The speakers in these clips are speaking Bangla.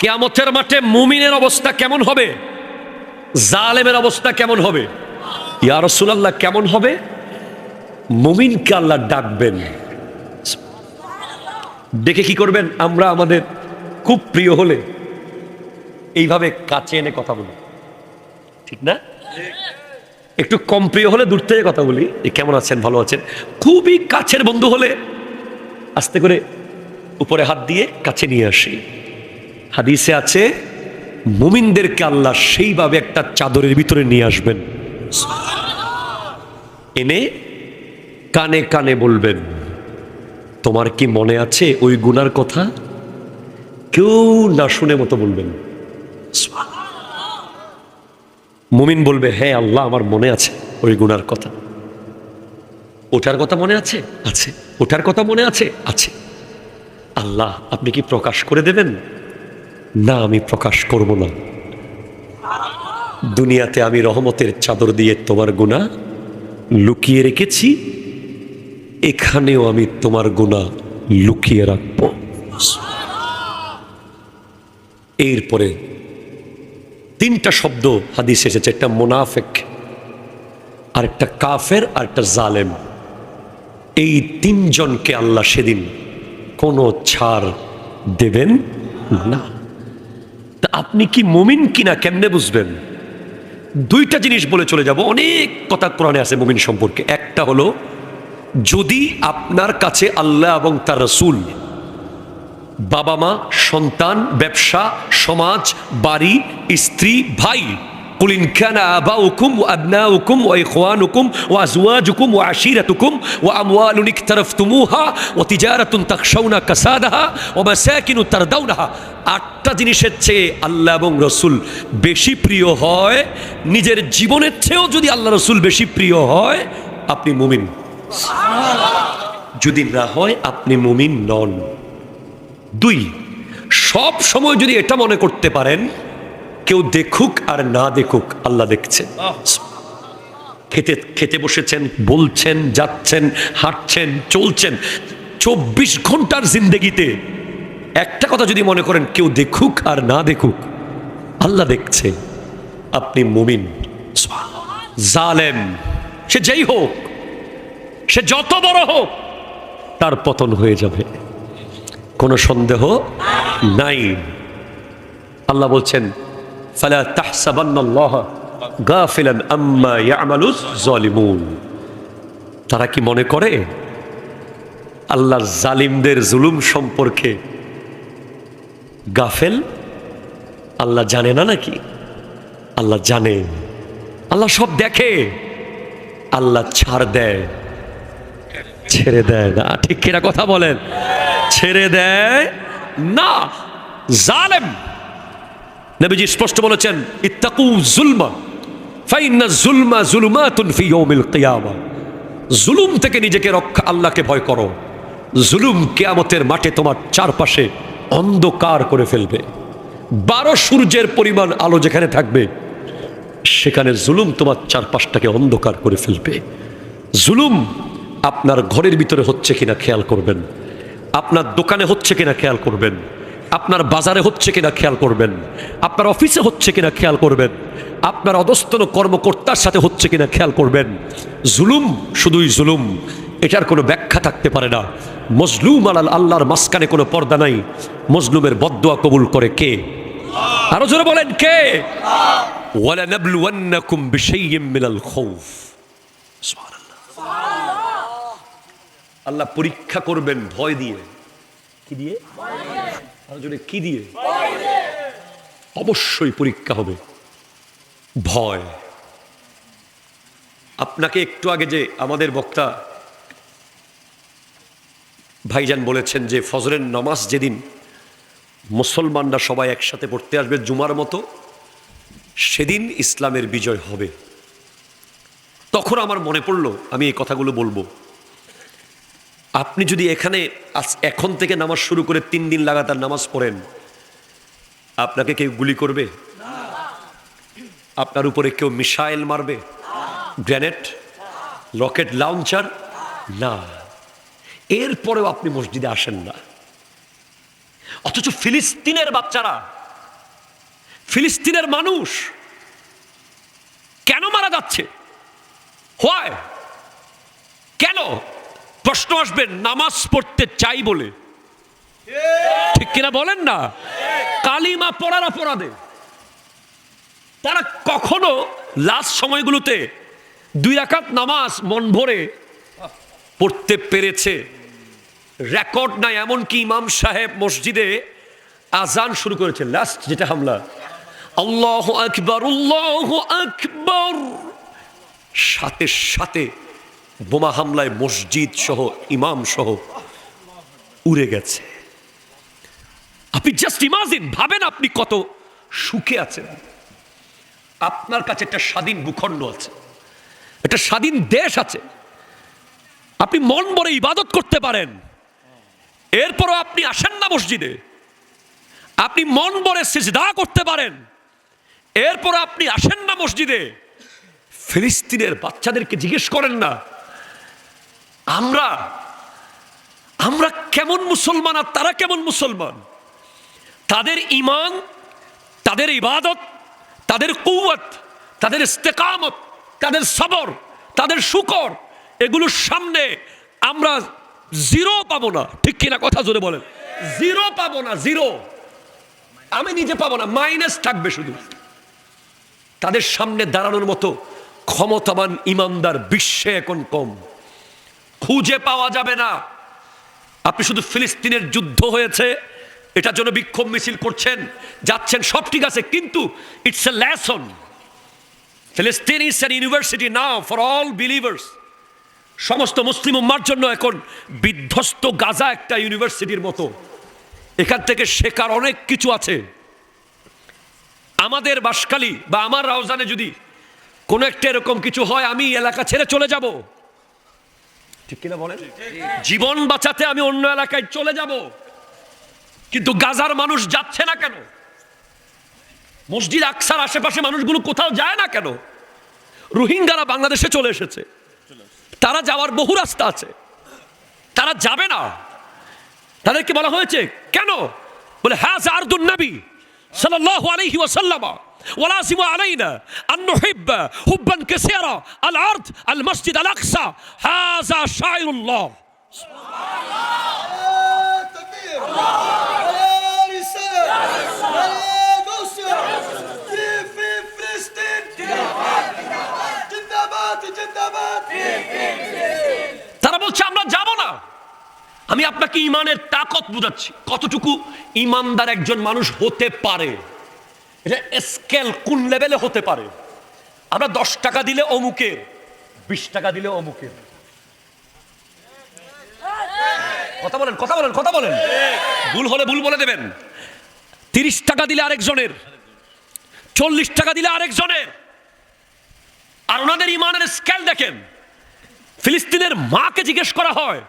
কিয়ামতের মাঠে মুমিনের অবস্থা কেমন হবে, জালেমের অবস্থা কেমন হবে? ইয়া রাসূলুল্লাহ কেমন হবে? মুমিনকে আল্লাহ ডাকবেন, ডেকে কি করবেন? আমরা আমাদের খুব প্রিয় হলে এইভাবে কাছে এনে কথা বলি, ঠিক না? একটু কম প্রিয় হলে দূর থেকে কথা বলি, কেমন আছেন, ভালো আছেন। খুবই কাছের বন্ধু হলে আস্তে করে উপরে হাত দিয়ে কাছে নিয়ে আসি। হাদিসে আছে মুমিনদেরকে আল্লাহ সেইভাবে একটা চাদরের ভিতরে নিয়ে আসবেন, এনে কানে কানে বলবেন, তোমার কি মনে আছে ওই গুনার কথা? কেউ না শুনে মতো বলবেন। মুমিন বলবে, হ্যাঁ আল্লাহ আমার মনে আছে ওই গুনার কথা। ওটার কথা মনে আছে? আছে। ওটার কথা মনে আছে? আছে। আল্লাহ আপনি কি প্রকাশ করে দেবেন? না, আমি প্রকাশ করব না। দুনিয়াতে আমি রহমতের চাদর দিয়ে তোমার গুনাহ লুকিয়ে রেখেছি, এখানেও আমি তোমার গুনাহ লুকিয়ে রাখব। এরপরে তিনটা শব্দ হাদিস এসেছে, একটা মুনাফিক, আর একটা কাফের, আর একটা জালেম। এই তিনজনকে আল্লাহ সেদিন কোনো ছাড় দেবেন না। তা আপনি কি মুমিন কিনা কেমনে বুঝবেন? দুইটা জিনিস বলে চলে যাব। অনেক কথা কোরআনে আছে মুমিন সম্পর্কে। একটা হলো, যদি আপনার কাছে আল্লাহ এবং তার রাসূল, বাবা মা, সন্তান, ব্যবসা, সমাজ, বাড়ি, স্ত্রী, ভাই, قل إن كان آباؤكم وأبناؤكم وإخوانكم وأزواجكم وعشيرتكم وأموال اقترفتموها وتجارة تخشون كسادها ومساكن ترضونها। আটটা জিনিসের চেয়ে আল্লাহ এবং রসুল বেশি প্রিয় হয়, নিজের জীবনের চেয়েও যদি আল্লাহ রসুল বেশি প্রিয় হয়, আপনি মুমিন। যদি না হয় আপনি মুমিন নন। দুই, সব সময় যদি এটা মনে করতে পারেন কেউ দেখুক আর না দেখুক আল্লাহ দেখছে। খেতে খেতে বসেছেন, বলছেন, যাচ্ছেন, হাঁটছেন, চলছেন, 24 ঘন্টার জিন্দেগিতে একটা কথা যদি মনে করেন কেউ দেখুক আর না দেখুক আল্লাহ দেখছে, আপনি মুমিন। জালেম সে যেই হোক, সে যত বড় হোক, তার পতন হয়ে যাবে, কোনো সন্দেহ নাই। আল্লাহ বলছেন, ফালা তাহসাবান্নাল্লাহা গাফিলান আম্মা ইয়ামালুজ জালিমুন। তারা কি মনে করে আল্লাহ জালিমদের জুলুম সম্পর্কে গাফেল? আল্লাহ জানে না নাকি? আল্লাহ জানে, আল্লাহ সব দেখে। আল্লাহ ছাড় দেয়, ছেড়ে দেয় না। ঠিক কিনা কথা বলেন? ছেড়ে দেয় না। জালেম, নবীজি স্পষ্ট বলেছেন, ইত্তাকু যুলমা ফাইন্না যুলমা যুলুমাতুন ফি ইয়াউমিল কিয়ামা। জুলুম থেকে নিজেকে রক্ষা, আল্লাহকে ভয় করো। জুলুম কিয়ামতের মাঠে তোমার চারপাশে অন্ধকার করে ফেলবে। 12 সূর্যের পরিমাণ আলো যেখানে থাকবে, সেখানে জুলুম তোমার চারপাশটাকে অন্ধকার করে ফেলবে। জুলুম আপনার ঘরের ভিতরে হচ্ছে কিনা খেয়াল করবেন, আপনার দোকানে হচ্ছে কিনা খেয়াল করবেন, আপনার বাজারে হচ্ছে কিনা খেয়াল করবেন, আপনার অফিসে হচ্ছে কিনা খেয়াল করবেন, আপনার অধস্তন কর্মকর্তার সাথে হচ্ছে কিনা খেয়াল করবেন। জুলুম শুধুই জুলুম, এটার কোনো ব্যাখ্যা থাকতে পারে না। মজলুম আর আল্লাহর মাঝখানে কোনো পর্দা নাই। মজলুমের বদদুয়া কবুল করে কে? আরো জোরে বলেন, কে? ওয়ালা নাবলুওয়ান্নাকুম বিশাইইম মিনাল খাউফ। সুবহানাল্লাহ। আল্লাহ পরীক্ষা করবেন ভয় দিয়ে। কি দিয়ে? আরো জোরে, কি দিয়ে? অবশ্যই পরীক্ষা হবে। ভয়। আপনাকে একটু আগে যে আমাদের বক্তা ভাইজান বলেছেন যে ফজরের নামাজ যেদিন মুসলমানরা সবাই একসাথে পড়তে আসবে জুমার মতো, সেদিন ইসলামের বিজয় হবে। তখন আমার মনে পড়লো আমি এই কথাগুলো বলবো। আপনি যদি এখানে এখন থেকে নামাজ শুরু করে 3 দিন লাগাতার নামাজ পড়েন, আপনাকে কেউ গুলি করবে? আপনার উপরে কেউ মিসাইল মারবে? Grenade, rocket launcher? না। এরপরেও আপনি মসজিদে আসেন না। অথচ ফিলিস্তিনের বাচ্চারা ফিলিস্তিনের মানুষ কেন মারা যাচ্ছে? হয় কেন? প্রশ্ন আসবে, নামাজ পড়তে চাই বলে। ঠিক কিনা বলেন না? কালিমা পড়ার অপরাধে তারা কখনো লাস্ট সময়গুলোতে 2 রাকাত নামাজ মন ভরে পড়তে পেরেছে? রেকর্ড নাই। এমনকি ইমাম সাহেব মসজিদে আজান শুরু করেছে, লাস্ট যেটা হামলা, আল্লাহু আকবার আল্লাহু আকবার, সাথে সাথে বোমা হামলায় মসজিদ সহ ইমাম সহ উড়ে গেছে। আপনি জাস্ট ইমাজিন, ভাবেন আপনি কত সুখে আছেন। আপনার কাছে একটা স্বাধীন ভূখণ্ড আছে, একটা স্বাধীন দেশ আছে, আপনি মন ভরে ইবাদত করতে পারেন। এরপরও আপনি আসেন না মসজিদে, আপনি মন ভরে সিজদা করতে পারেন, এরপর আপনি আসেন না মসজিদে। ফিলিস্তিনের বাচ্চাদেরকে জিজ্ঞেস করেন না আমরা আমরা কেমন মুসলমান আর তারা কেমন মুসলমান। তাদের ঈমান, তাদের ইবাদত, তাদের কুওয়াত, তাদের ইস্তেকামত, তাদের সবর, তাদের শুকর, এগুলোর সামনে আমরা জিরো পাবো না। ঠিক কিনা? কথা জোরে বলেন। জিরো পাবো না, জিরো। আমি নিজে পাবো না, মাইনাস থাকবে শুধু। তাদের সামনে দাঁড়ানোর মতো ক্ষমতাবান ইমানদার বিশ্বে এখন কম, খুঁজে পাওয়া যাবে না। আপনি শুধু ফিলিস্তিনের যুদ্ধ হয়েছে এটার জন্য বিক্ষোভ মিছিল করছেন, যাচ্ছেন, সব ঠিক আছে, কিন্তু ইটস এ লেসন। ফিলিস্তিন is an university now for all believers. সমস্ত মুসলিম উম্মার জন্য এখন বিধ্বস্ত গাজা একটা ইউনিভার্সিটির মতো। এখান থেকে শেখার অনেক কিছু আছে। আমাদের বাসখালী বা আমার রাউজানে যদি কোনো একটা এরকম কিছু হয়, আমি এলাকা ছেড়ে চলে যাব। ঠিক কিনা বলেন? জীবন বাঁচাতে আমি অন্য এলাকায় চলে যাব। কিন্তু গাজার মানুষ যাচ্ছে না কেন? মসজিদ আকসার আশেপাশে মানুষগুলো কোথাও যায় না কেন? রোহিঙ্গারা বাংলাদেশে চলে এসেছে, তারা যাওয়ার বহু রাস্তা আছে, তারা যাবে না। তাদেরকে বলা হয়েছে কেন? বলে হাযা আরদুন নবী সাল্লাল্লাহু আলাইহি ওয়াসাল্লাম ওয়ালাযিম আলাইনা আন নুহিব্বা হুব্বান কাসীরা আল আরদ আল মসজিদ আল আকসা হাযা শাইরুল্লাহ। তারা বলছে আমরা যাব না। আমি আপনাকে ইমানের তাকত বুঝাচ্ছি, কতটুকু ইমানদার একজন মানুষ হতে পারে। এটা স্কেল কোন লেভেলে হতে পারে। আমরা 10 টাকা দিলে অমুকের, 20 টাকা দিলে অমুকের। কথা বলেন, কথা বলেন, কথা বলেন। ভুল হলে ভুল বলে দেবেন। 30 টাকা দিলে আরেকজনের, 40 টাকা দিলে আরেকজনের। আর ওনাদের ইমানের স্কেল দেখেন। ফিলিস্তিনের মাকে জিজ্ঞেস করা হয়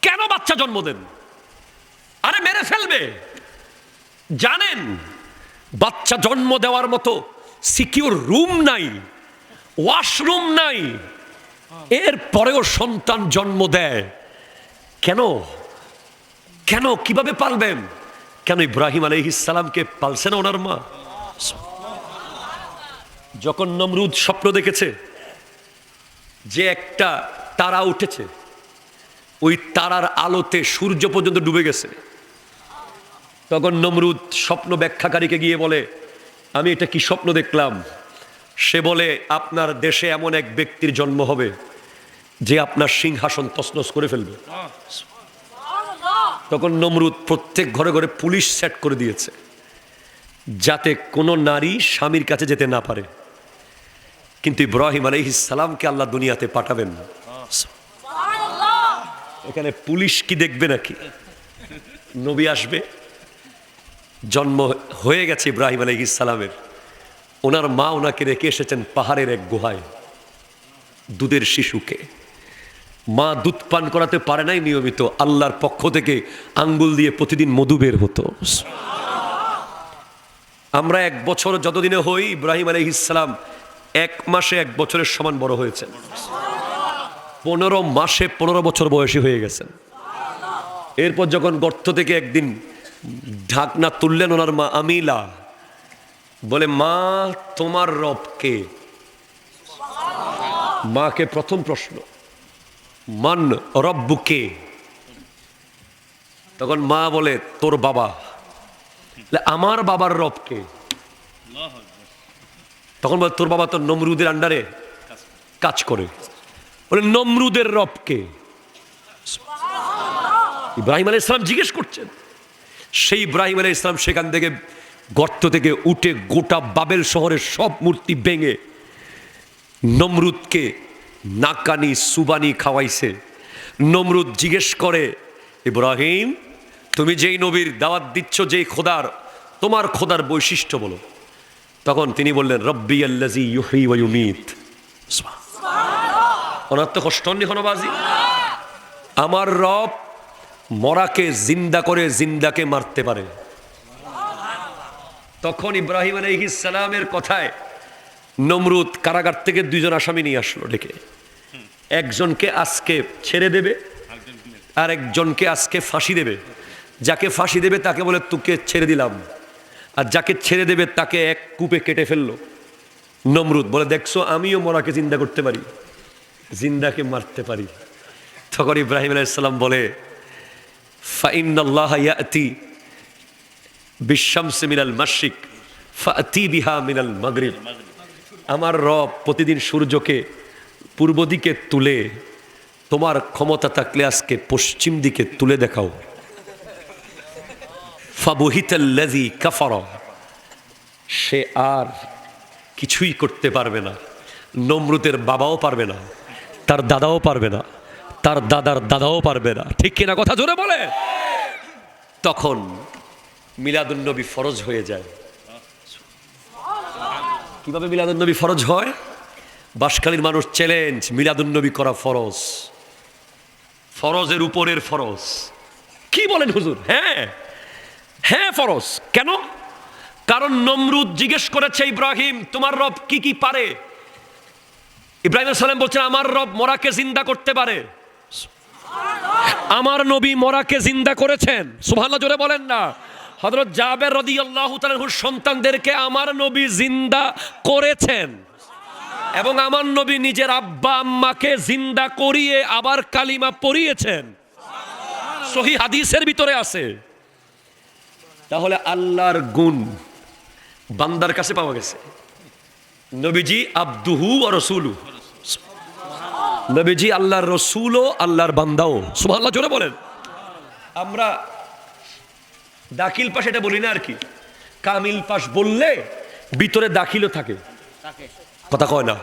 কেন বাচ্চা জন্ম দেন? আরে মেরে ফেলবে। জানেন বাচ্চা জন্ম দেওয়ার মতো সিকিউর রুম নাই, ওয়াশরুম নাই, এর পরেও সন্তান জন্ম দেয়। কেন? কেন? কিভাবে পালবেন? কেন ইব্রাহিম আলাইহিস সালামকে পালছে না ওনার মা? যখন নমরুদ স্বপ্ন দেখেছে যে একটা তারা উঠেছে, ওই তারার আলোতে সূর্য পর্যন্ত ডুবে গেছে, তখন নমরুদ স্বপ্ন ব্যাখ্যাকারীকে গিয়ে বলে আমি এটা কি স্বপ্ন দেখলাম? সে বলে আপনার দেশে এমন এক ব্যক্তির জন্ম হবে যে আপনার সিংহাসন তছনছ করে ফেলবে। তখন নমরুদ প্রত্যেক ঘরে ঘরে পুলিশ সেট করে দিয়েছে যাতে কোনো নারী স্বামীর কাছে যেতে না পারে। কিন্তু ইব্রাহিম আলাইহিস সালামকে আল্লাহ দুনিয়াতে পাঠাবেন, এখানে পুলিশ কি দেখবে নাকি? নবী আসবে। জন্ম হয়ে গেছে ইব্রাহিম আলাইহিস সালামের। ওনার মা ওনাকে রেখে এসেছেন পাহাড়ের এক গুহায় দুধের শিশুকে। মা দুধ পান করাতে পারে নাই নিয়মিত, আল্লাহর পক্ষ থেকে আঙ্গুল দিয়ে প্রতিদিন মধু বের হতো। আমরা 1 বছর যতদিনে হই, ইব্রাহিম আলাইহিস সালাম 1 মাসে 1 বছরের সমান বড় হয়েছেন। 15 মাসে 15 বছর বয়সী হয়ে গেছেন। এরপর যখন গর্ত থেকে একদিন ঢাকনা তুললেন ওনার মা আমিলা, বলে মা তোমার রব কে? মাকে প্রথম প্রশ্ন, মান রব্বুকে? তখন মা বলে তোর বাবা। আমার বাবার রব কে? তখন বলে তোর বাবা তো নমরুদের আন্ডারে কাজ করে। বলে নমরুদের রব কে? ইব্রাহিম আলাইহিস সালাম জিজ্ঞেস করছেন। সেই ইব্রাহিম আলাইহিস সালাম সেখান থেকে গর্ত থেকে উঠে গোটা বাবেল শহরের সব মূর্তি ভেঙে নমরুদকে নাকানি সুবানি খাওয়াইছে। নমরুদ জিজ্ঞেস করে, ইব্রাহিম তুমি যেই নবীর দাওয়াত দিচ্ছ, যেই খোদার, তোমার খোদার বৈশিষ্ট্য বলো। তখন তিনি বললেন রব্বি আল্লাযী ইউহয়ী ওয়া ইউমীত। ওনার তো কষ্ট নিহনবাজি। আমার রব মরাকে জিন্দা করে জিন্দাকে মারতে পারে। তখন ইব্রাহিম আলাইহিস সালামের কথায় নমরুদ কারাগার থেকে দুইজন আসামি নিয়ে আসলো ডেকে। একজনকে আজকে ছেড়ে দেবে, আর একজনকে আজকে ফাঁসি দেবে। যাকে ফাঁসি দেবে তাকে বলে তোকে ছেড়ে দিলাম, আর যাকে ছেড়ে দেবে তাকে এক কূপে কেটে ফেললো। নমরুদ বলে দেখছো আমিও মরাকে জিন্দা করতে পারি, জিন্দাকে মারতে পারি। তখন ইব্রাহিম আলাইহিস সালাম বলে ফাইন্নাল্লাহা ইয়াতি বিশ-শামসি মিনাল মাশরিক ফাতি বিহা মিনাল মাগরিব। আমার রব প্রতিদিন সূর্যকে পূর্ব দিকে তুলে, তোমার ক্ষমতা থাকলে আজকে পশ্চিম দিকে তুলে দেখাও। ফাবুহিতাল্লাযী কাফারা, সে আর কিছুই করতে পারবে না। নমরুদের বাবাও পারবে না, তার দাদাও পারবে না, তার দাদার দাদাও পারবে না। ঠিক কিনা কথা জোরে বলে? তখন মিলাদুন নবী ফরজ হয়ে যায়। কিভাবে মিলাদুন নবী ফরজ হয়? বাসখালীর মানুষ চ্যালেঞ্জ, মিলাদুন নবী করা ফরজ, ফরজের উপরের ফরজ। কি বলেন হুজুর? হ্যাঁ হ্যাঁ ফরজ। কেন? কারণ নমরুদ জিজ্ঞেস করেছে ইব্রাহিম তোমার রব কি কি পারে? ইব্রাহিম আলাইহিস সালাম বলছেন আমার রব মরাকে জিন্দা করতে পারে। আমার নবী মরাকে জিন্দা করেছেন। সুবহানাল্লাহ জোরে বলেন না। হযরত জাবের রাদিয়াল্লাহু তাআলার সন্তানদেরকে আমার নবী জিন্দা করেছেন, এবং আমার নবী নিজের আব্বা আম্মাকে জিন্দা করিয়ে আবার কালিমা পড়িয়েছেন। সহিহ হাদিসের ভিতরে আছে। তাহলে আল্লাহর গুণ বান্দার কাছে পাওয়া গেছে। নবীজি আব্দুহু ওয়া রাসূলুহু, নবীজি আল্লাহর রসুলও আল্লাহর বান্দাও। সুবহানাল্লাহ জোরে বলেন। আমরা দাখিল পাশ এটা বলি না আর কি, কামিল পাশ বললে ভিতরে দাখিলও থাকে। কথা কয় না?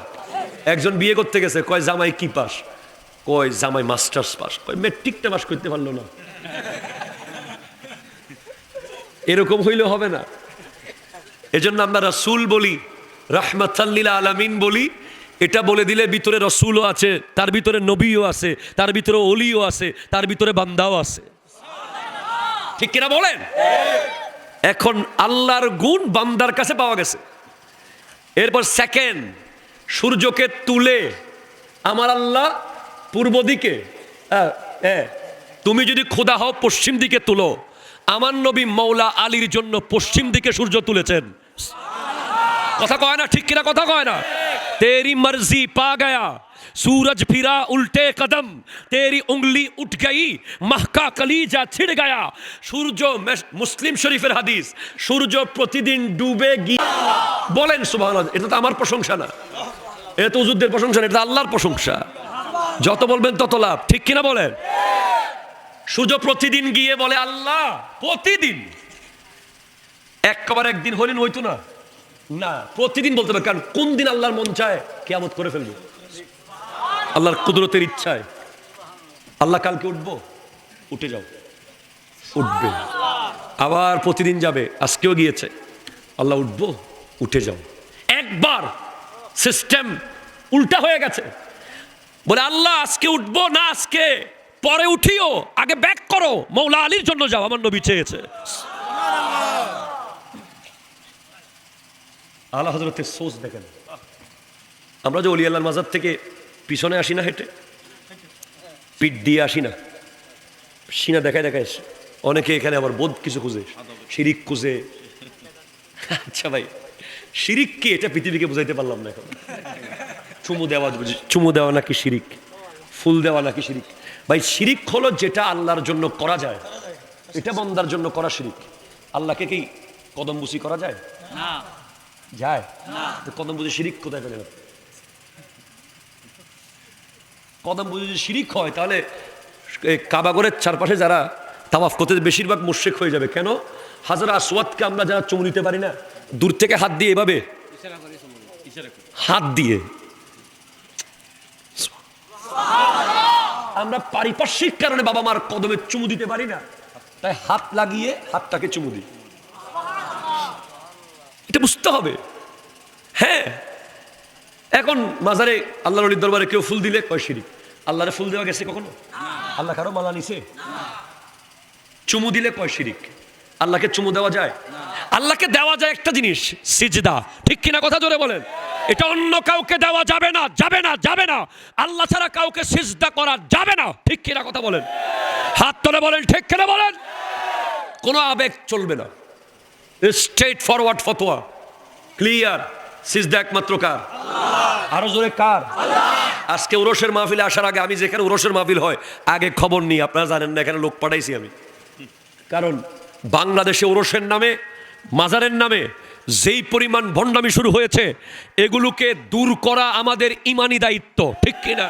একজন বিয়ে করতে গেছে, কয় জামাই কি পাস? কয় জামাই মাস্টার্স পাস। কয় মেট্রিকটা পাস করতে পারলো না। এরকম হইলে হবে না। এজন্য আমরা রাসূল বলি, রাহমাতাল লিল আলামিন বলি। এটা বলে দিলে ভিতরে রসুলও আছে, তার ভিতরে নবীও আছে, তার ভিতরে ওলিও আছে, তার ভিতরে বান্দাও আছে। ঠিক কিনা বলেন? এখন আল্লাহর গুণ বান্দার কাছে পাওয়া গেছে। এরপর সেকেন্ড, সূর্যকে তুলে আমার আল্লাহ পূর্ব দিকে, তুমি যদি খোদা হও পশ্চিম দিকে তুলো। আমার নবী মৌলা আলীর জন্য পশ্চিম দিকে সূর্য তুলেছেন। কথা কয় না? ঠিক কিনা কথা কয় না? तेरी मर्जी पा गया सूरज फिरा उल्टे कदम, तेरी उंगली उठ गई महका कलीजा छिड़ गया। সূর্য, মুসলিম শরীফের হাদিস, সূর্য প্রতিদিন ডুবে গিয়ে, বলেন সুবহানাল্লাহ। এটা তো আমার প্রশংসা না, এটা তো হুজুরদের প্রশংসা না, এটা আল্লাহর প্রশংসা। যত বলবেন তত লাভ। ঠিক কিনা বলেন? সূর্য প্রতিদিন গিয়ে বলে আল্লাহ, প্রতিদিন। একবার একদিন হলেন হইতো না, না প্রতিদিন বলতে হবে। কারণ কোন দিন আল্লাহর মন চায় কিয়ামত করে ফেলবো, আল্লাহর কুদরতের ইচ্ছায়। আল্লাহ কালকে উঠবো, উঠে যাও, উঠবে। আবার প্রতিদিন যাবে, আজকেও গিয়েছে, আল্লাহ উঠবো, উঠে যাও। একবার সিস্টেম উল্টা হয়ে গেছে, বলে আল্লাহ আজকে উঠবো না, আজকে পরে উঠিও, আগে ব্যাক করো, মৌলা আলীর জন্য যাও, আমার নবী চেয়েছে। আলা হযরতের সোচ দেখেন। আমরা যে ওলি আল্লাহর মাজার থেকে পিছনে আসি না, হেঁটে পিঠ দিয়ে আসি না, সিনা দেখায় দেখায় এসে অনেকে এখানে আবার বোধ কিছু খুঁজে, শিরিক খুঁজে। আচ্ছা ভাই, শিরিক কি এটা পৃথিবীকে বুঝাইতে পারলাম না এখন। চুমু দেওয়া নাকি শিরিক, ফুল দেওয়া নাকি শিরিক? ভাই শিরিক হলো যেটা আল্লাহর জন্য করা যায়, এটা বান্দার জন্য করা শিরিক। আল্লাহকে কি কদম বুসি করা যায়? না যায় না। কদম বুঝি শিরিক কোথায় পেলেন? কদম বুঝি যদি শিরিক হয় তাহলে কাবাগরের চারপাশে যারা তাওয়াফ করতে বেশিরভাগ মুশরিক হয়ে যাবে। কেন? হাজরা আসওয়াদকে আমরা যারা চুমু দিতে পারি না, দূর থেকে হাত দিয়ে এভাবে হাত দিয়ে আমরা পারিপার্শ্বিক কারণে বাবা মার কদমে চুমু দিতে পারি না, তাই হাত লাগিয়ে হাতটাকে চুমু দিই। এটা বুঝতে হবে। হ্যাঁ, এখন মাজারে আল্লাহর ওলির দরবারে কেউ ফুল দিলে কয় শিরিক। আল্লাহরে ফুল দেওয়া গেছে কখনো? আল্লাহ কারো মালা নিছে? চুমু দিলে কয় শিরিক। আল্লাহকে চুমু দেওয়া যায়? আল্লাহকে দেওয়া যায় একটা জিনিস, সিজদা। ঠিক কিনা কথা জোরে বলেন। এটা অন্য কাউকে দেওয়া যাবে না, যাবে না, যাবে না। আল্লাহ ছাড়া কাউকে সিজদা করা যাবে না। ঠিক কিনা কথা বলেন, হাত তুলে বলেন ঠিক কিনা বলেন। কোনো আবেগ চলবে না, স্ট্রেট ফরওয়ার্ড ফতোয়া, ক্লিয়ার। সিজদা একমাত্র কার? আরো জোরে কার? আজকে উরসের মাহফিলে আসার আগে আমি যেখানে উরসের মাহফিল হয় আগে খবর নিই। আপনারা জানেন না, এখানে লোক পাঠাইছি আমি। কারণ বাংলাদেশে উরসের নামে, মাজারের নামে যেই পরিমাণ ভণ্ডামি শুরু হয়েছে, এগুলোকে দূর করা আমাদের ইমানি দায়িত্ব। ঠিক কিনা?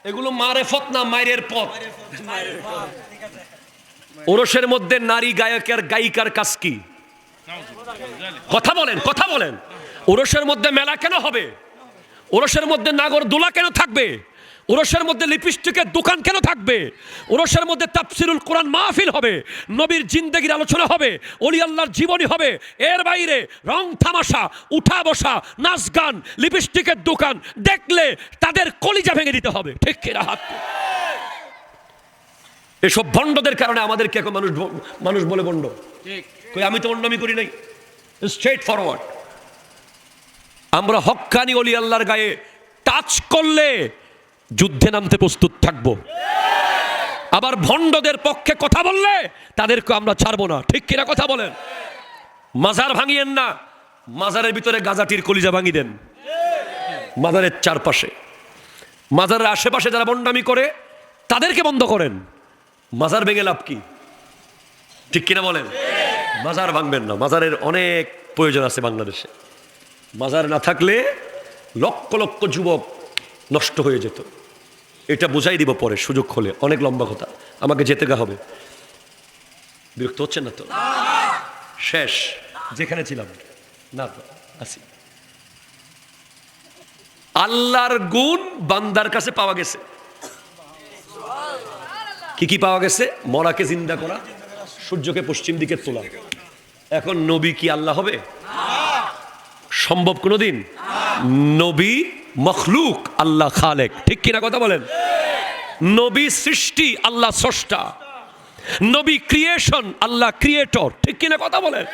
এগুলো মারেফত না মায়ের পথ। ওরসের মধ্যে নারী গায়কের গায়িকার কাজ কি? কথা বলেন, কথা বলেন। ওরসের মধ্যে মেলা কেন হবে? ওরসের মধ্যে নাগর দোলা কেন থাকবে? ওরসের মধ্যে লিপস্টিকের দোকান কেন থাকবে? ওরসের মধ্যে তাফসিরুল কোরআন মাহফিল হবে, নবীর জিন্দেগির আলোচনা হবে, ওলি আল্লাহর জীবনী হবে। এর বাইরে রং তামাশা, উঠা বসা, নাচ গান, লিপস্টিকের দোকান দেখলে তাদের কলিজা ভেঙে দিতে হবে। ঠিক কিনা? হাত এসব ভণ্ডদের কারণে আমাদেরকে এখন মানুষ বলে ভণ্ড। কই আমি তো ভণ্ডামি করি নাই, স্ট্রেট ফরওয়ার্ড। আমরা হক্কানি ওলি আল্লাহর গায়ে টাচ করলে যুদ্ধে নামতে প্রস্তুত থাকব। আবার ভণ্ডদের পক্ষে কথা বললে তাদেরকে আমরা ছাড়বো না। ঠিক কিনা কথা বলেন। মাজার ভাঙিয়েন না, মাজারের ভিতরে গাজাটির কলিজা ভাঙি দেন। মাজারের চারপাশে, মাজারের আশেপাশে যারা ভণ্ডামি করে তাদেরকে বন্ধ করেন। মাজার ভেঙে লাভ কি? ঠিক কিনা বলেন। মাজার ভাঙবেন না। মাজারের অনেক প্রয়োজন আছে বাংলাদেশে। মাজার না থাকলে লক্ষ লক্ষ যুবক নষ্ট হয়ে যেত। এটা বুঝাই দিব পরে সুযোগ হলে, অনেক লম্বা কথা, আমাকে যেতে গা হবে। বিরক্ত হচ্ছেন না তো? শেষ যেখানে ছিলাম না আসি। আল্লাহর গুণ বান্দার কাছে পাওয়া গেছে। কি কি পাওয়া গেছে? মরাকে জিন্দা করা, সূর্যকে পশ্চিম দিকে তোলা। এখন নবী কি আল্লাহ হবে? সম্ভব কোনোদিন? নবী মখলুক, আল্লাহ খালেক। ঠিক কিনা কথা বলেন। নবী সৃষ্টি, আল্লাহ স্রষ্টা। নবী ক্রিয়েশন, আল্লাহ ক্রিয়েটর। ঠিক কিনা কথা বলেন।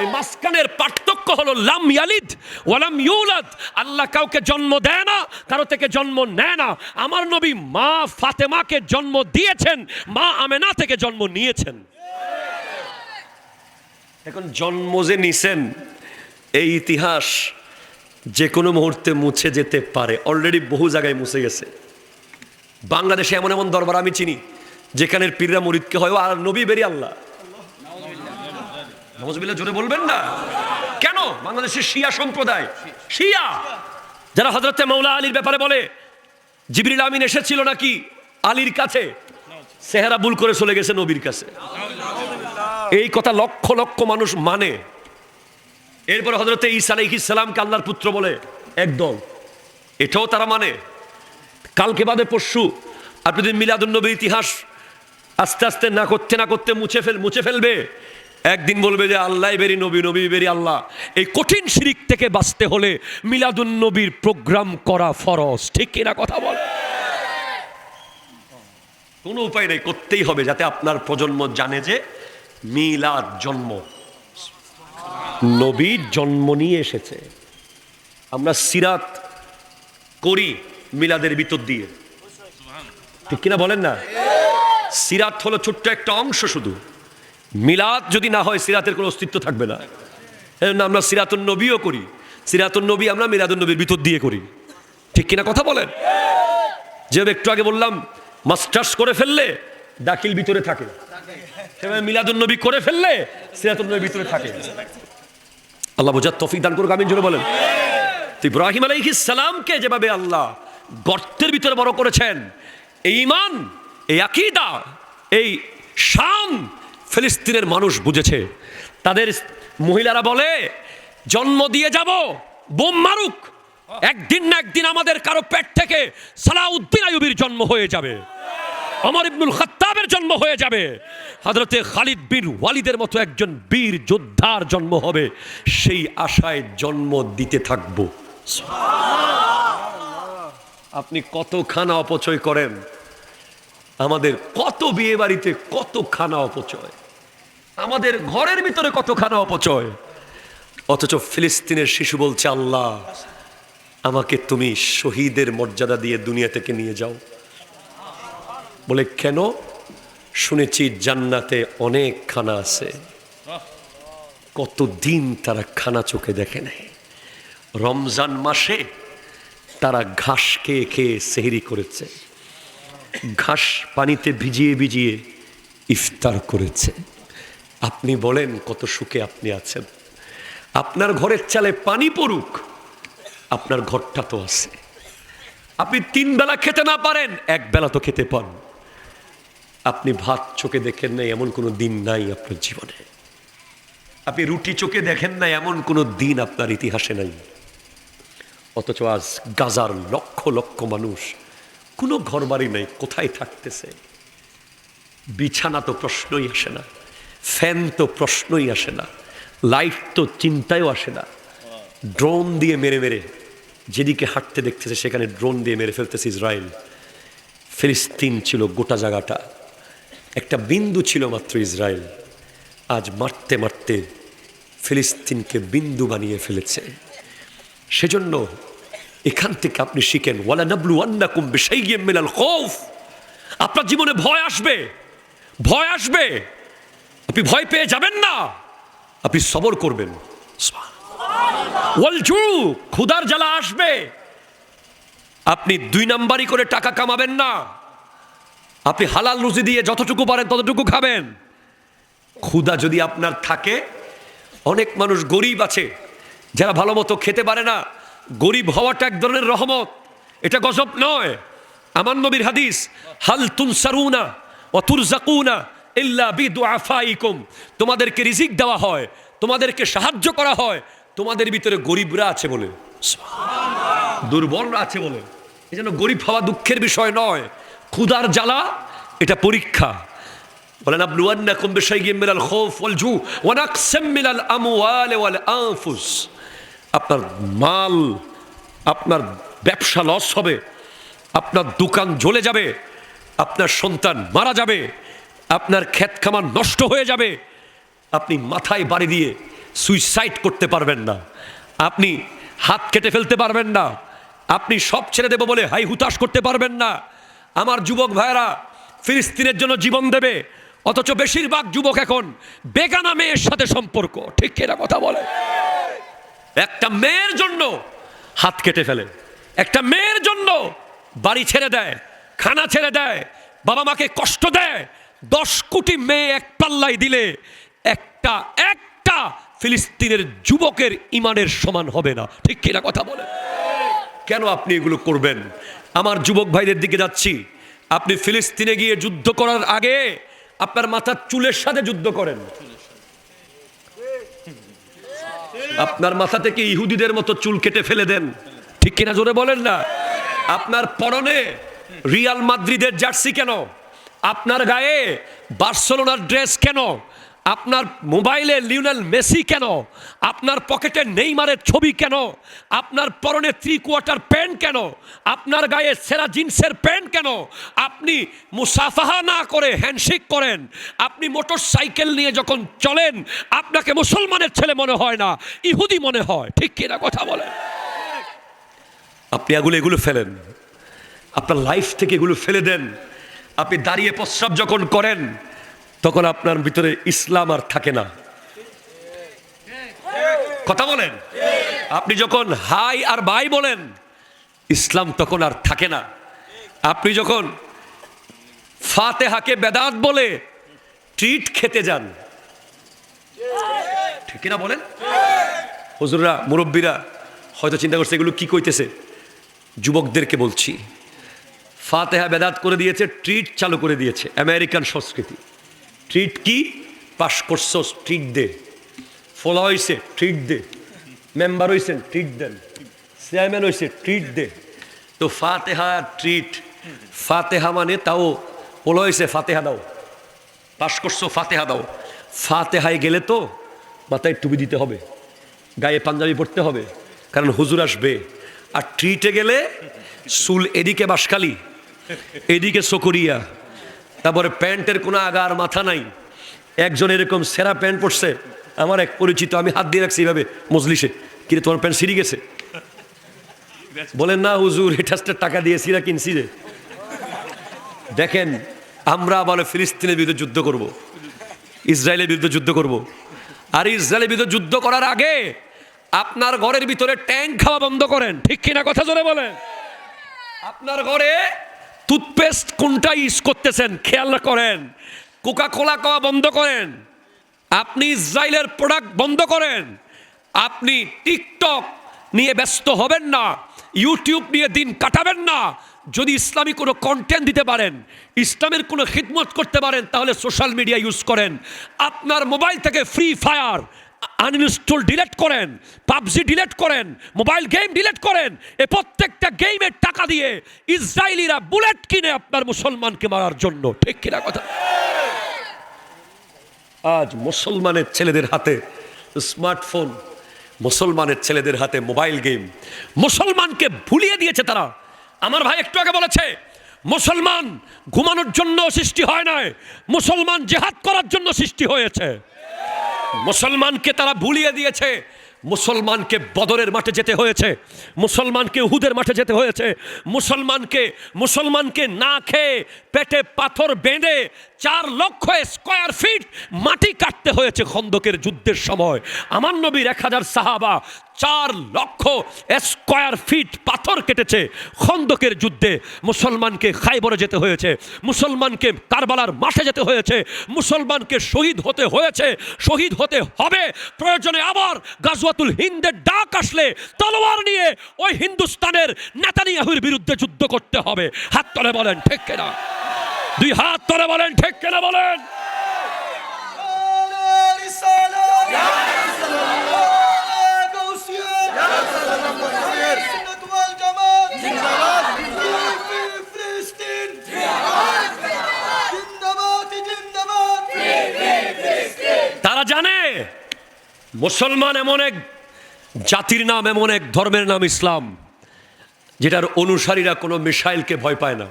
এই মাঝখানের পার্থক্য হলো লাম ইয়ালিদ ওয়ালাম ইউলাদ। আল্লাহ কাউকে জন্ম দেয় না, কারো থেকে জন্ম নেয় না। আমার নবী মা ফাতেমাকে জন্ম দিয়েছেন, মা আমেনা থেকে জন্ম নিয়েছেন। এখন জন্ম যে নিছেন, এই ইতিহাস যে কোনো মুহূর্তে মুছে যেতে পারে। অলরেডি বহু জায়গায় মুছে গেছে। বাংলাদেশে এমন এমন দরবার আমি চিনি যেখানে পীররা মুরিদকে হয় আর নবী বেরি আল্লাহ। নাউজুবিল্লাহ জোরে বলবেন না কেন? বাংলাদেশের শিয়া সম্প্রদায়, শিয়া যারা হযরতে মাওলা আলীর ব্যাপারে বলে জিবরিল আমিন এসেছিল নাকি আলীর কাছে, চেহারা ভুল করে চলে গেছে নবীর কাছে। এই কথা লক্ষ লক্ষ মানুষ মানে। এরপর হযরতে ঈসা আলাইহিস সালামকে আল্লাহর পুত্র বলে একদল, এটাও তারা মানে। কালকে বাদে পরশু আপনি যদি মিলাদুন নবীর ইতিহাস আস্তে আস্তে না করতে মুছে ফেলবে, একদিন বলবে যে আল্লাহ বেরি নবী, নবী বেরি আল্লাহ। এই কঠিন শিরিক থেকে বাঁচতে হলে মিলাদুন নবীর প্রোগ্রাম করা ফরজ। ঠিক কিনা কথা বল। কোনো উপায় নেই, করতেই হবে, যাতে আপনার প্রজন্ম জানে যে মিলাদ জন্ম, নবীর জন্ম নিয়ে এসেছে। আমরা সিরাত করি মিলাদের ভিতর দিয়ে। ঠিক কিনা বলেন না? সিরাত হলো ছোট্ট একটা অংশ শুধু। মিলাদ যদি না হয় সিরাতের কোনো অস্তিত্ব থাকবে না। এজন্য আমরা সিরাতুন নবীও করি। সিরাতুন নবী আমরা মিলাদুন নবীর ভিতর দিয়ে করি, ঠিক কিনা কথা বলেন? যে একটু আগে বললাম মাস্টার্স করে ফেললে দাখিল ভিতরে থাকে, সেভাবে মিলাদুন নবী করে ফেললে সিরাতুন নবীর ভিতরে থাকে। আল্লাহ বোঝার তৌফিক দান করুক, আমিন জোরে বলেন। তো ইব্রাহিম আলাইহিস সালামকে যেভাবে আল্লাহ গর্তের ভিতরে বড় করেছেন, এই ঈমান, এই আকীদা, এই শান ফিলিস্তিনের মানুষ বুঝেছে। তাদের মহিলারা বলে জন্ম দিয়ে যাব, বোম মারুক, একদিন না একদিন আমাদের কারো পেট থেকে সালাউদ্দিন আইয়ুবীর জন্ম হয়ে যাবে, ওমর ইবনুল খাত্তাবের জন্ম হয়ে যাবে, হযরতে খালিদ বিন ওয়ালিদের মতো একজন বীর যোদ্ধার জন্ম হবে, সেই আশায় জন্ম দিতে থাকব। আপনি কত খানা অপচয় করেন, আমাদের কত বিয়ে বাড়িতে কত খানা অপচয়, আমাদের ঘরের ভিতরে কত খানা অপচয়, অথচ ফিলিস্তিনের শিশু বলছে আল্লাহ আমাকে তুমি শহীদের মর্যাদা দিয়ে দুনিয়া থেকে নিয়ে যাও। বলে কেন? শুনেছি জান্নাতে অনেক খানা আছে। কতদিন তারা খানা চোখে দেখে নাই। রমজান মাসে তারা ঘাস খেয়ে খেয়ে সেহরি করেছে, ঘাস পানিতে ভিজিয়ে ভিজিয়ে ইফতার করেছে। আপনি বলেন কত সুখে আপনি আছেন। আপনার ঘরের চালে পানি পড়ুক, আপনার ঘরটা তো আছে। আপনি 3 বেলা খেতে না পারেন, 1 বেলা তো খেতে পান। আপনি ভাত চোখে দেখেন নাই, এমন কোনো দিন নাই আপনার জীবনে। আপনি রুটি চোখে দেখেন নাই, এমন কোনো দিন আপনার ইতিহাসে নাই। অথচ আজ গাজার লক্ষ লক্ষ মানুষ, কোনো ঘর বাড়ি নাই, কোথায় থাকতেছে? বিছানা তো প্রশ্নই আসে না, ফ্যান তো প্রশ্নই আসে না, লাইট তো চিন্তায়ও আসে না। ড্রোন দিয়ে মেরে মেরে যেদিকে হাঁটতে দেখতেছে সেখানে ড্রোন দিয়ে মেরে ফেলতেছে ইসরায়েল। ফিলিস্তিন ছিল গোটা জায়গাটা, একটা বিন্দু ছিল মাত্র ইসরায়েল। আজ মারতে মারতে ফিলিস্তিনকে বিন্দু বানিয়ে ফেলেছে। সেজন্য এখান থেকে আপনি শিখেন, ওয়ালা নাবলুওয়ান্নাকুম বিশাইইম মিনাল খাউফ। আপনার জীবনে ভয় আসবে, ভয় আসবে, আপনি ভয় পেয়ে যাবেন না, আপনি সবর করবেন। ওয়াল জু, ক্ষুধার জ্বালা আসবে, আপনি 2 নাম্বারি করে টাকা কামাবেন না, আপনি হালাল রুজি দিয়ে যতটুকু পারেন ততটুকু খাবেন। ক্ষুধা যদি আপনার থাকে, অনেক মানুষ গরিব আছে যারা ভালো মতো খেতে পারে না। গরিব হওয়াটা এক ধরনের রহমত, এটা গজব নয়। আমার নবীর হাদিস, হাল তুনসারুনা ওয়া তুরজাকুনা ইল্লা বিদুআফাইকুম। তোমাদেরকে রিজিক দেওয়া হয়, তোমাদেরকে সাহায্য করা হয় তোমাদের ভিতরে গরিবরা আছে বলে, দুর্বলরা আছে বলে। এই জন্য গরিব হওয়া দুঃখের বিষয় নয়, ক্ষুধার জ্বালা এটা পরীক্ষা। বলেন নাবলুওয়ান্নাকুম বিশাইইম মিনাল খাউফ ওয়াল জু ওয়া নাকসিম মিনাল আমওয়ালি ওয়াল আনফুস। আপনার মাল, আপনার ব্যবসা লস হবে, আপনার দোকান জ্বলে যাবে, আপনার সন্তান মারা যাবে, আপনার ক্ষেত খামার নষ্ট হয়ে যাবে। আপনি মাথায় বাড়ি দিয়ে সুইসাইড করতে পারবেন না, আপনি হাত কেটে ফেলতে পারবেন না, আপনি সব ছেড়ে দেব বলে হাই হুতাশ করতে পারবেন না। আমার যুবক ভাইয়েরা ফিলিস্তিনের জন্য জীবন দেবে, অথচ বেশিরভাগ যুবক এখন বেগানা মেয়ের সাথে সম্পর্ক, ঠিক কিনা কথা বলে? একটা মেয়ের জন্য হাত কেটে ফেলে, একটা মেয়ের জন্য বাড়ি ছেড়ে দেয়, খানা ছেড়ে দেয়, বাবা মাকে কষ্ট দেয়। 10 কোটি মেয়ে এক পাল্লায় দিলে একটা একটা ফিলিস্তিনের যুবকের ইমানের সমান হবে না, ঠিক কিনা কথা বলে? কেন আপনি এগুলো করবেন? আমার যুবক ভাইদের দিকে যাচ্ছি, আপনি ফিলিস্তিনে গিয়ে যুদ্ধ করার আগে আপনার মাথার চুলের সাথে যুদ্ধ করেন। আপনার মাথা থেকে ইহুদিদের মতো চুল কেটে ফেলে দেন, ঠিক কিনা জোরে বলেন না? আপনার পরনে রিয়াল মাদ্রিদের জার্সি কেন? আপনার গায়ে বার্সেলোনার ড্রেস কেন? আপনার মোবাইলে লিওনেল মেসি কেন? আপনার পকেটে নেইমারের ছবি কেন? আপনার পরনে 3/4 প্যান্ট কেন? আপনার গায়ে সেরা জিন্সের প্যান্ট কেন? আপনি মুসাফাহা না করে হ্যান্ডশেক করেন, আপনি মোটর সাইকেল নিয়ে যখন চলেন আপনাকে মুসলমানের ছেলে মনে হয় না, ইহুদি মনে হয়, ঠিক কিনা কথা বলেন? আপনি এগুলো ফেলেন, আপনার লাইফ থেকে এগুলো ফেলে দেন। আপনি দাঁড়িয়ে প্রস্রাব যখন করেন তখন আপনার ভিতরে ইসলাম আর থাকে না। কথা বলেন। আপনি যখন হাই আর বাই বলেন, ইসলাম তখন আর থাকে না। আপনি যখন ফাতেহাকে বেদাত বলে ট্রিট খেতে যান, ঠিক না বলেন? হুজুররা, মুরব্বীরা হয়তো চিন্তা করছে এগুলো কি কইতেছে। যুবকদেরকে বলছি, ফাতেহা বেদাত করে দিয়েছে, ট্রিট চালু করে দিয়েছে। আমেরিকান সংস্কৃতি। ট্রিট কি? পাস করছো, ট্রিট দে। ফলো হয়েছে, ট্রিট দে। মেম্বার হয়েছেন, ট্রিট দেন। চেয়ারম্যান হয়েছে, ট্রিট দে। তো ফাতেহা ট্রিট, ফাতেহা মানে তাও ফলো হয়েছে, ফাতেহা দাও। পাস করছো, ফাতেহা দাও। ফাতেহায় গেলে তো মাথায় টুপি দিতে হবে, গায়ে পাঞ্জাবি পরতে হবে, কারণ হুজুর আসবে। আর ট্রিটে গেলে চুল এদিকে বাঁশখালি, এদিকে চকরিয়া, তারপরে প্যান্টের কোনো আগা আর মাথা নাই। একজন এরকম সেরা প্যান্ট পরছে, আমার এক পরিচিত, আমি হাত দিয়ে রাখছি এইভাবে মজলিসে, কিরে তোমার প্যান্ট ছিঁড়ে গেছে? বলেন না হুজুর, এটা টাকা দিয়ে সিরা কিনছি রে। দেখেন, আমরা বলে ফিলিস্তিনের বিরুদ্ধে যুদ্ধ করব, ইসরায়েলের বিরুদ্ধে যুদ্ধ করব। আর ইসরায়েলের বিরুদ্ধে যুদ্ধ করার আগে আপনার ঘরের ভিতরে ট্যাঙ্ক খাওয়া বন্ধ করেন, ঠিক কিনা কথা জোরে বলেন। আপনার ঘরে টুথপেস্ট কোনটা ইউজ করতেছেন খেয়াল করেন। কোকা কোলা খাওয়া বন্ধ করেন। আপনি ইসরায়েলের প্রোডাক্ট বন্ধ করেন। আপনি টিকটক নিয়ে ব্যস্ত হবেন না, ইউটিউব নিয়ে দিন কাটাবেন না। যদি ইসলামী কোনো কন্টেন্ট দিতে পারেন, ইসলামের কোনো খিদমত করতে পারেন, তাহলে সোশ্যাল মিডিয়া ইউজ করেন। আপনার মোবাইল থেকে ফ্রি ফায়ার আনইনস্টল ডিলিট করেন, পাবজি ডিলিট করেন, মোবাইল গেম ডিলিট করেন। এ প্রত্যেকটা গেমের টাকা দিয়ে ইসরায়েলিরা বুলেট কিনে আপনার মুসলমানকে মারার জন্য, ঠিক কিনা কথা? আজ মুসলমানের ছেলেদের হাতে স্মার্টফোন, মুসলমানের ছেলেদের হাতে মোবাইল গেম, মুসলমানকে ভুলিয়ে দিয়েছে তারা। আমার ভাই একটু আগে বলেছে, মুসলমান ঘুমানোর জন্য সৃষ্টি হয় নাই, মুসলমান জিহাদ করার জন্য সৃষ্টি হয়েছে। মুসলমানকে তারা ভুলিয়ে দিয়েছে। মুসলমানকে বদরের মাঠে যেতে হয়েছে, মুসলমানকে উহুদের মাঠে যেতে হয়েছে, মুসলমানকে না খেয়ে পেটে পাথর বেঁধে 4 লক্ষ স্কয়ার ফিট মাটি কাটতে হয়েছে খন্দকের যুদ্ধের সময়। আমার নবীর 1000 সাহাবা 4 লক্ষ স্কয়ার ফিট পাথর কেটেছে খন্দকের যুদ্ধে। মুসলমানকে খাইবরে যেতে হয়েছে, মুসলমানকে কারবালার মাঠে যেতে হয়েছে, মুসলমানকে শহীদ হতে হয়েছে, শহীদ হতে হবে। প্রয়োজনে আবার গাজওয়াতুল হিন্দের ডাক আসলে তলোয়ার নিয়ে ওই হিন্দুস্তানের নেতানিয়াহুর বিরুদ্ধে যুদ্ধ করতে হবে। হাত তুলে বলেন ঠিক কিনা? 2 হাত তুলে বলেন ঠিক কিনা বলেন। তারা জানে মুসলমান এমন এক জাতির নাম, এমন এক ধর্মের নাম ইসলাম, যেটার অনুসারীরা কোনো মিসাইলকে ভয় পায় না,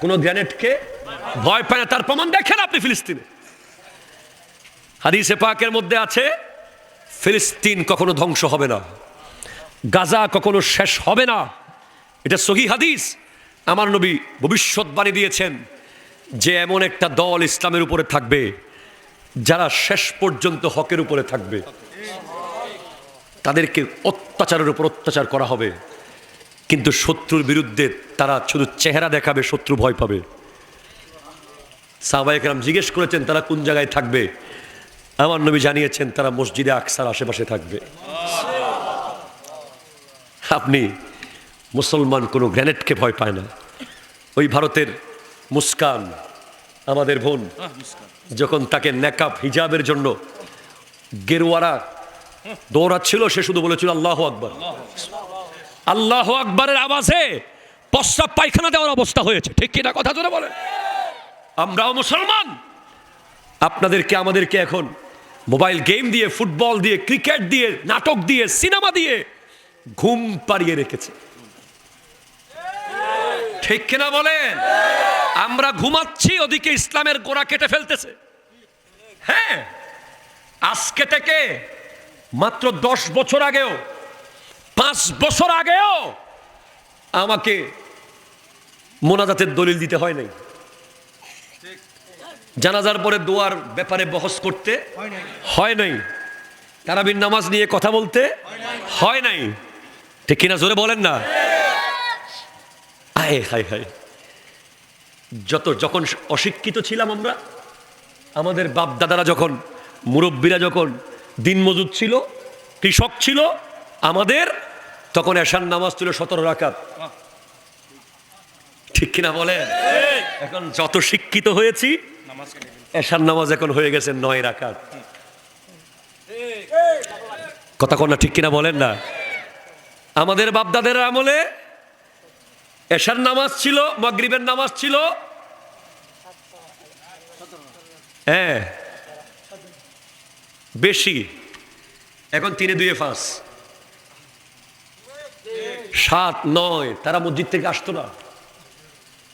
কোনো গ্রেনেডকে ভয় পায় না। তার প্রমাণ দেখেন আপনি ফিলিস্তিনে। হাদিসে পাকের মধ্যে আছে, ফিলিস্তিন কখনো ধ্বংস হবে না, গাজা কখনো শেষ হবে না। এটা সহিহ হাদিস। আমার নবী ভবিষ্যৎবাণী দিয়েছেন যে এমন একটা দল ইসলামের উপরে থাকবে যারা শেষ পর্যন্ত হকের উপরে থাকবে। তাদেরকে অত্যাচারের উপর অত্যাচার করা হবে, কিন্তু শত্রুর বিরুদ্ধে তারা শুধু চেহারা দেখাবে, শত্রু ভয় পাবে। সাহাবায়ে কেরাম জিজ্ঞেস করেছেন তারা কোন জায়গায় থাকবে। আমার নবী জানিয়েছেন তারা মসজিদে আকসার আশেপাশে থাকবে। আপনি মুসলমান কোনো গ্রেনেডকে ভয় পায় না। ওই ভারতের মুস্কান, আমাদের বোন, যখন তাকে নেকাব হিজাবের জন্য গেরুয়ারা দৌড়াচ্ছিল, সে শুধু বলেছিল আল্লাহু আকবার। আল্লাহু আকবারের আওয়াজে প্রস্রাব পায়খানা দেওয়ার অবস্থা হয়েছে, ঠিক কিনা কথা জোরে বলেন। আমরাও মুসলমান। আপনাদেরকে আমাদেরকে এখন মোবাইল গেম দিয়ে, ফুটবল দিয়ে, ক্রিকেট দিয়ে, নাটক দিয়ে, সিনেমা দিয়ে ঘুম পাড়িয়ে রেখেছে, ঠিক কিনা বলেন। আমরা ঘুমাচ্ছি, ওদিকে ইসলামের গোড়া কেটে ফেলতেছে। হ্যাঁ, আজকে থেকে মাত্র 10 বছর আগেও, 5 বছর আগেও আমাকে মোনাজাতের দলিল দিতে হয় নাই, জানাজার পরে দোয়ার ব্যাপারে বহস করতে হয় নাই। তারাবির নামাজ নিয়ে কথা বলতে হয় নাই, ঠিক কিনা জোরে বলেন না। হায় হায় হায়, যখন অশিক্ষিত ছিলাম আমরা, আমাদের বাপ দাদারা যখন, মুরব্বীরা যখন দিন মজুদ ছিল, কৃষক ছিল আমাদের, তখন এশার নামাজ ছিল 17 রাকাত, ঠিক কিনা বলেন। এখন যত শিক্ষিত হয়েছি, এশার নামাজ এখন হয়ে গেছে 9 রাকাত। কথা কোন না, ঠিক কিনা বলেন না। আমাদের বাপ দাদের আমলে এশার নামাজ ছিল, মাগরিবের নামাজ ছিল হ্যাঁ বেশি, এখন 3 2 5 7 9। তারা মসজিদ থেকে আসতো না,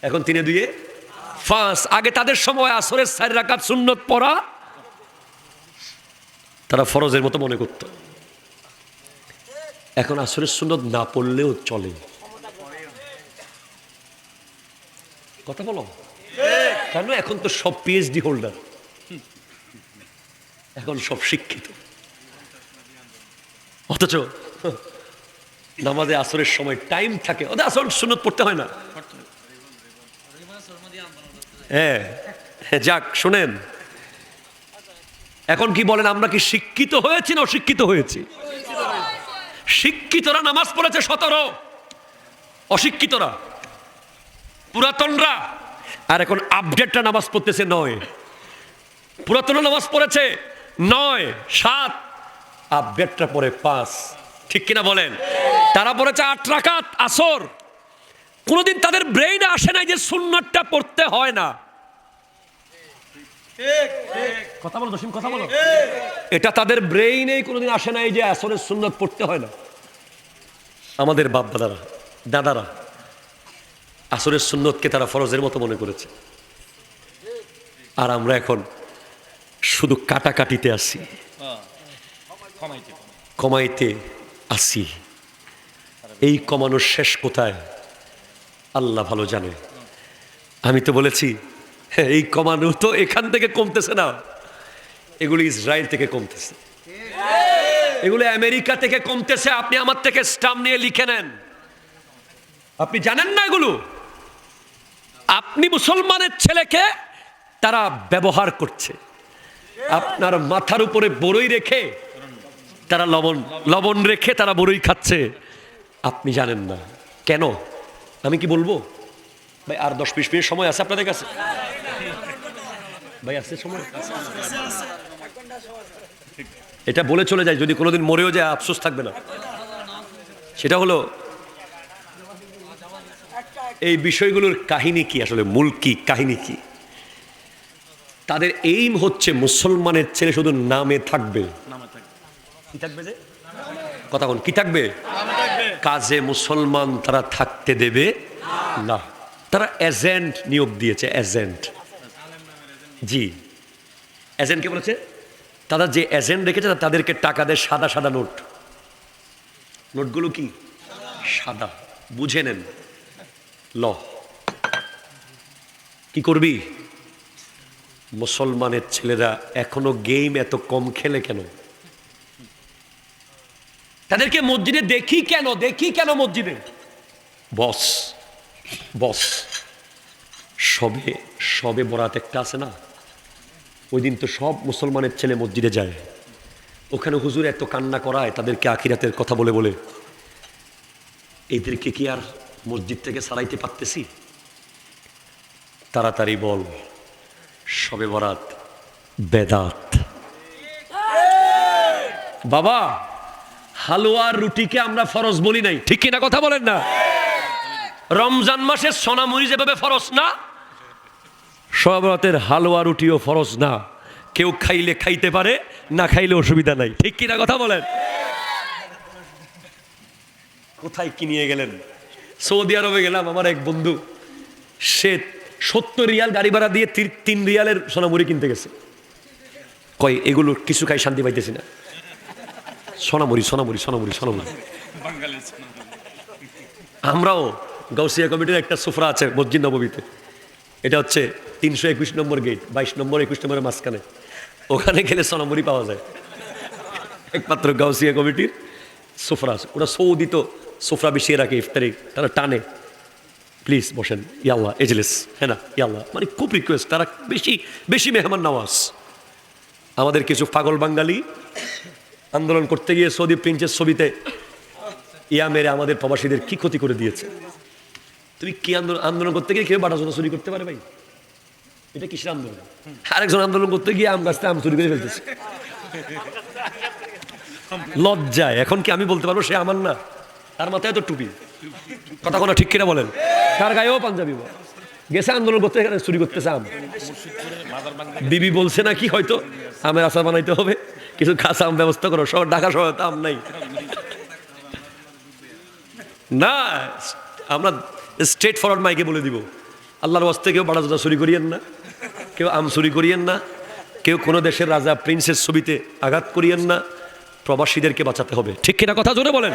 এখন 3 2 5। আগে তাদের সময় আসরের 4 রাকাত সুন্নত পড়া তারা ফরজের মতো মনে করত, এখন আসরের সুন্নত না পড়লেও চলে। কথা বলো কেন? এখন তো সব পিএইচডি হোল্ডার, এখন সব শিক্ষিত, অথচ নামাজে আসরের সময় টাইম থাকে, ওদের আসর সুন্নত পড়তে হয় না। হ্যাঁ যাক, শোনেন, এখন কি বলেন, আমরা কি শিক্ষিত হয়েছি না অশিক্ষিত হয়েছি? শিক্ষিতরা নামাজ পড়েছে 17, অশিক্ষিতরা পুরাতনরা, আর এখন আপডেটটা নামাজ পড়তেছে 9। পুরাতন নামাজ পড়েছে 9 7, আপডেটটা পড়ে 5, ঠিক কিনা বলেন। তারা পড়েছে 8 রাকাত আসর, কোনোদিন তাদের ব্রেইনে আসে নাই যে সুন্নাতটা পড়তে হয় না। কথা বলো দশিম, কথা বলো। এটা তাদের ব্রেইনেই কোনোদিন আসে নাই যে আসরের সুন্নাত পড়তে হয় না। আমাদের বাপ দাদারা আসরের সুন্নতকে তারা ফরজের মতো মনে করেছে, আর আমরা এখন শুধু কাটাকাটিতে আসি, কমাইতে আসি। এই কমানোর শেষ কোথায় আল্লাহ ভালো জানে। আমি তো বলেছি এই কমানো তো এখান থেকে কমতেছে না, এগুলো ইসরায়েল থেকে কমতেছে, এগুলো আমেরিকা থেকে কমতেছে। আপনি আমার থেকে স্টাম্প নিয়ে লিখে নেন, আপনি জানেন না এগুলো। আপনি মুসলমানের ছেলেকে তারা ব্যবহার করছে, আপনার মাথার উপরে বড়ই রেখে তারা লবণ রেখে তারা বড়ই খাচ্ছে, আপনি জানেন না কেন। আমি কি বলবো ভাই? আর 10-20 মিনিট সময় আছে আপনাদের কাছে? ভাই আছে সময়? এটা বলে চলে যায়, যদি কোনোদিন মরেও যায় আফসোস থাকবে না। সেটা হলো এই বিষয়গুলোর কাহিনী কি, আসলে মূল কি কাহিনী কি। তাদের এইম হচ্ছে মুসলমানের ছেলে শুধু নামে থাকবে, কি থাকবে যে কথা কোন কি থাকবে, কাজে মুসলমান তারা থাকতে দেবে না। তারা এজেন্ট নিয়োগ দিয়েছে, এজেন্ট। জি, এজেন্টকে বলেছে, তারা যে এজেন্ট রেখেছে তাদেরকে টাকা দেয় সাদা সাদা নোট। নোটগুলো কি সাদা, বুঝে নেন। ল কি করবি? মুসলমানের ছেলেরা এখনো গেম এত কম খেলে কেন? তাদেরকে মসজিদে দেখি কেন মসজিদে? বস সবে বরাত একটা আছে না, ওই দিন তো সব মুসলমানের ছেলে মসজিদে যায়, ওখানে হুজুর এত কান্না করায় তাদেরকে আখিরাতের কথা বলে বলে। এদেরকে কি আর মসজিদ থেকে সারাইতে পারতেছি? তাড়াতাড়ি বল, সবে বরাত বেদাত। বাবা, হালুয়ার রুটিকে আমরা ফরজ বলি নাই, ঠিক কিনা কথা বলেন না? রমজান মাসে সোনামুড়ি যেভাবে ফরজ না, সবে বরাতের হালুয়া রুটিও ফরজ না। কেউ খাইলে খাইতে পারে, না খাইলে অসুবিধা নাই, ঠিক কিনা কথা বলেন? কোথায় কি নিয়ে গেলেন? সৌদি আরবে গেলাম, আমার এক বন্ধু, সে 70 রিয়াল গাড়ি ভাড়া দিয়ে 3 রিয়ালের সোনামুড়ি কিনতে গেছে। কয় এগুলো কিছু খাই শান্তি পাইতেছি না। সোনামুড়ি। আমরাও গাউসিয়া কমিটির একটা সুফরা আছে মসজিদ নববীতে, এটা হচ্ছে 321 নম্বর গেট, 22 নম্বর 21 নম্বরের মাঝখানে। ওখানে গেলে সোনামুড়ি পাওয়া যায়। একমাত্র গাউসিয়া কমিটির সোফরা আছে, ওরা সৌদি তো সোফরা বিছিয়ে রাখে ইফতারি, তারা টানে, প্লিজ বসেন ইয়াল্লাহ এজলেস, হ্যাঁ না ইয়াল্লাহ, মানে খুব রিকোয়েস্ট, তারা বেশি বেশি মেহমান নওয়াজ। আমাদের কিছু পাগল বাঙালি আন্দোলন করতে গিয়ে সৌদি প্রিন্সের ছবিতে ইয়া মেরে আমাদের প্রবাসীদের কি ক্ষতি করে দিয়েছে। তুমি কি আন্দোলন করতে গিয়ে কেউ বাটা জোতা চুরি করতে পারে ভাই? এটা কিসের আন্দোলন? আরেকজন আন্দোলন করতে গিয়ে আম গাছটা আম চুরি করে ফেলতেছে, লজ্জায়। এখন কি আমি বলতে পারবো সে আমার না? তার মাথায় তো টুপি, কথা কোনো ঠিক কিনা বলেন? তার গায়েও পাঞ্জাবি, গেছে আন্দোলন করতে, এখানে চুরি করতেছে আম। বিবি বলছে না কি হয়তো আমের আচার বানাইতে হবে, কিছু কাঁচা আম ব্যবস্থা করো, সব ঢাকা শহরে তো আম নাই। না, আমরা স্ট্রেট ফরওয়ার্ড মাইকে বলে দিব, আল্লাহর ওয়াস্তে কেউ বাড়া জোতা চুরি করিয়েন না, কেউ আম চুরি করিয়েন না, কেউ কোনো দেশের রাজা প্রিন্সের ছবিতে আঘাত করিয়েন না, প্রবাসীদেরকে বাঁচাতে হবে। ঠিক কিনা কথা জোরে বলেন?